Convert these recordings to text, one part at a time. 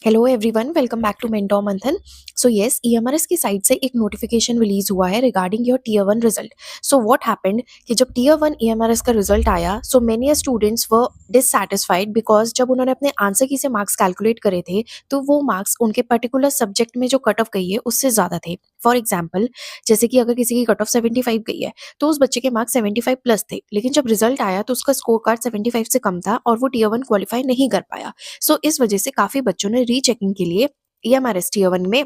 Hello everyone, welcome back to Mentor Manthan. So yes, EMRS की side से एक notification release हुआ है regarding your tier one result. So what happened कि जब टीयर वन ईएमआरएस का रिजल्ट आया, so many students were dissatisfied because जब उन्होंने अपने आंसर की से मार्क्स कैलकुलेट करे थे, तो वो मार्क्स उनके पर्टिकुलर सब्जेक्ट में जो कट ऑफ गई है उससे ज़्यादा थे। फॉर एग्जाम्पल, जैसे कि अगर किसी की कट ऑफ 75 गई है, तो उस बच्चे के मार्क्स 75 प्लस थे, लेकिन जब रिजल्ट आया तो उसका स्कोर कार्ड 75 से कम था और वो टीयर वन क्वालिफाई नहीं कर पाया। सो इस वजह से काफ़ी बच्चों ने रीचेकिंग के लिए ईएमआरएस टीयर वन में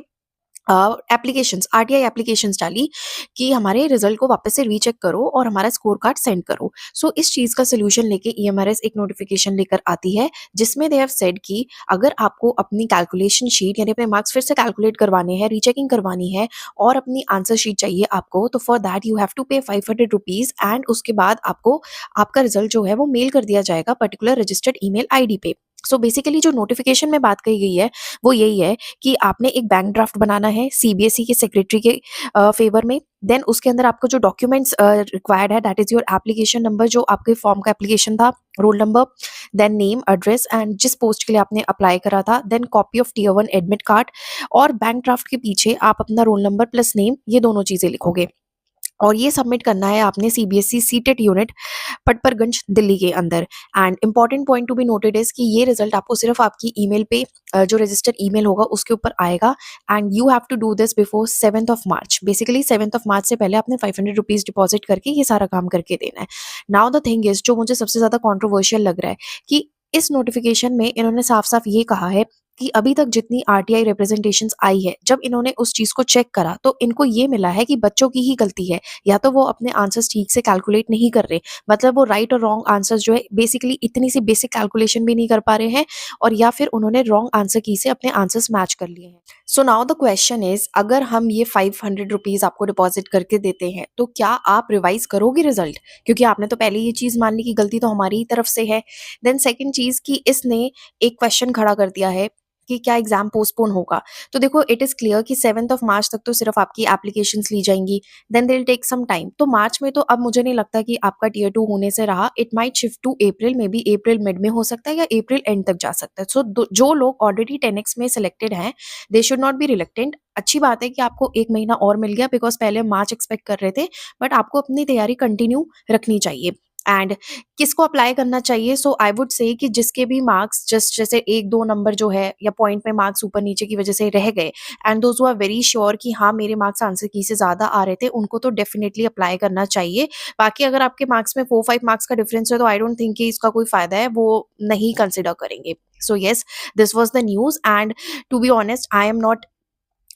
एप्लीकेशंस आरटीआई एप्लीकेशंस डाली कि हमारे रिजल्ट को वापस से रीचेक करो और हमारा स्कोर कार्ड सेंड करो। सो इस चीज़ का सोल्यूशन लेके ईएमआरएस एक नोटिफिकेशन लेकर आती है, जिसमें दे हैव सेड कि अगर आपको अपनी कैलकुलेशन शीट यानी अपने मार्क्स फिर से कैलकुलेट करवाने हैं, रीचेकिंग करवानी है और अपनी आंसर शीट चाहिए आपको, तो for that you have to pay 500 rupees and उसके बाद आपको आपका रिजल्ट जो है वो मेल कर दिया जाएगा पर्टिकुलर रजिस्टर्ड ईमेल आईडी पे। सो बेसिकली जो नोटिफिकेशन में बात कही गई है वो यही है कि आपने एक बैंक ड्राफ्ट बनाना है सीबीएसई के सेक्रेटरी के फेवर में। देन उसके अंदर आपको जो डॉक्यूमेंट्स रिक्वायर्ड है, that is your application number, जो आपके फॉर्म का एप्लीकेशन था, roll number, then name, address and जिस पोस्ट के लिए आपने अप्लाई करा था, then copy of tier one admit card. और बैंक ड्राफ्ट के पीछे आप अपना रोल नंबर प्लस नेम, ये दोनों चीजें लिखोगे और ये सबमिट करना है आपने CBSE CTET unit Patparganj Delhi के अंदर। And important point to be noted is कि ये रिजल्ट आपको सिर्फ आपकी ईमेल पे जो रजिस्टर्ड ईमेल होगा उसके ऊपर आएगा। And you have to do this before 7 March. Basically 7 March से पहले आपने 500 रुपीज डिपॉजिट करके ये सारा काम करके देना है। नाउ द थिंग इज, जो मुझे सबसे ज्यादा कॉन्ट्रोवर्शियल लग रहा है कि इस नोटिफिकेशन में इन्होंने साफ साफ ये कहा है कि अभी तक जितनी आरटीआई रिप्रेजेंटेशंस आई है, जब इन्होंने उस चीज को चेक करा तो इनको ये मिला है कि बच्चों की ही गलती है। या तो वो अपने आंसर्स ठीक से कैलकुलेट नहीं कर रहे, मतलब वो राइट और रॉन्ग आंसर्स जो है बेसिकली इतनी सी बेसिक कैलकुलेशन भी नहीं कर पा रहे हैं, और या फिर उन्होंने रॉन्ग आंसर की से अपने आंसर्स मैच कर लिए हैं। So now the question is, अगर हम ये 500 रुपीज आपको डिपॉजिट करके देते हैं तो क्या आप रिवाइज करोगे रिजल्ट? क्योंकि आपने तो पहले ये चीज मान ली कि गलती तो हमारी ही तरफ से है। देन सेकेंड चीज कि इसने एक क्वेश्चन खड़ा कर दिया है कि क्या एग्जाम पोस्टपोन होगा। तो देखो, इट इज क्लियर कि 7 मार्च तक तो सिर्फ आपकी एप्लीकेशंस ली जाएंगी, then they will take some time. तो मार्च में तो अब मुझे नहीं लगता कि आपका टीयर टू होने से रहा, it might shift to April, maybe April mid में हो सकता है या अप्रैल एंड तक जा सकता है। सो जो लोग ऑलरेडी 10x में सिलेक्टेड हैं, they should not be reluctant. अच्छी बात है कि आपको एक महीना और मिल गया, बिकॉज पहले मार्च एक्सपेक्ट कर रहे थे, बट आपको अपनी तैयारी कंटिन्यू रखनी चाहिए। एंड किसको अप्लाई करना चाहिए? सो आई वुड से कि जिसके भी मार्क्स जस्ट जैसे एक दो नंबर जो है या पॉइंट में मार्क्स ऊपर नीचे की वजह से रह गए, and those who are very sure कि हाँ मेरे मार्क्स आंसर की से ज्यादा आ रहे थे, उनको तो डेफिनेटली अप्लाई करना चाहिए। बाकी अगर आपके मार्क्स में 4-5 मार्क्स का डिफरेंस है तो आई डोंट थिंक कि इसका कोई फायदा है, वो नहीं कंसिडर करेंगे। So yes, this was the news. And to be honest, I am not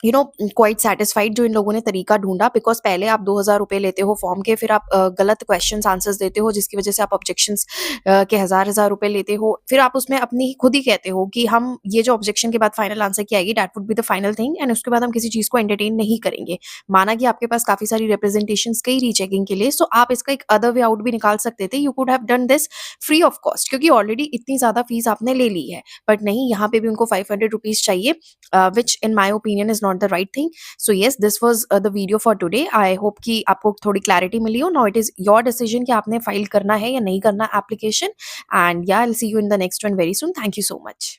quite satisfied जो इन लोगों ने तरीका ढूंढा, बिकॉज पहले आप 2,000 रुपए लेते हो फॉर्म के, फिर आप गलत क्वेश्चन आंसर्स देते हो जिसकी वजह से आप ऑब्जेक्शंस के हजार रुपए लेते हो, फिर आप उसमें अपनी खुद ही कहते हो कि हम ये जो ऑब्जेक्शन के बाद फाइनल आंसर की आएगी that would be the final thing, and उसके बाद हम किसी चीज को एंटरटेन नहीं करेंगे। माना कि आपके पास काफी सारी रिप्रेजेंटेशन कई रीचेकिंग के लिए, सो आप इसका एक अदर वे आउट भी निकाल सकते थे। You could have done this free of cost, क्योंकि ऑलरेडी इतनी ज्यादा फीस आपने ले ली है। बट नहीं, यहाँ पे भी उनको 500 रुपीज चाहिए, which in my opinion is not the right thing. So yes, this was the video for today. I hope कि आपको थोड़ी क्लैरिटी मिली हो। Now it is your decision कि आपने फाइल करना है या नहीं करना एप्लीकेशन। एंड या I will see you in the next one very soon. Thank you so much.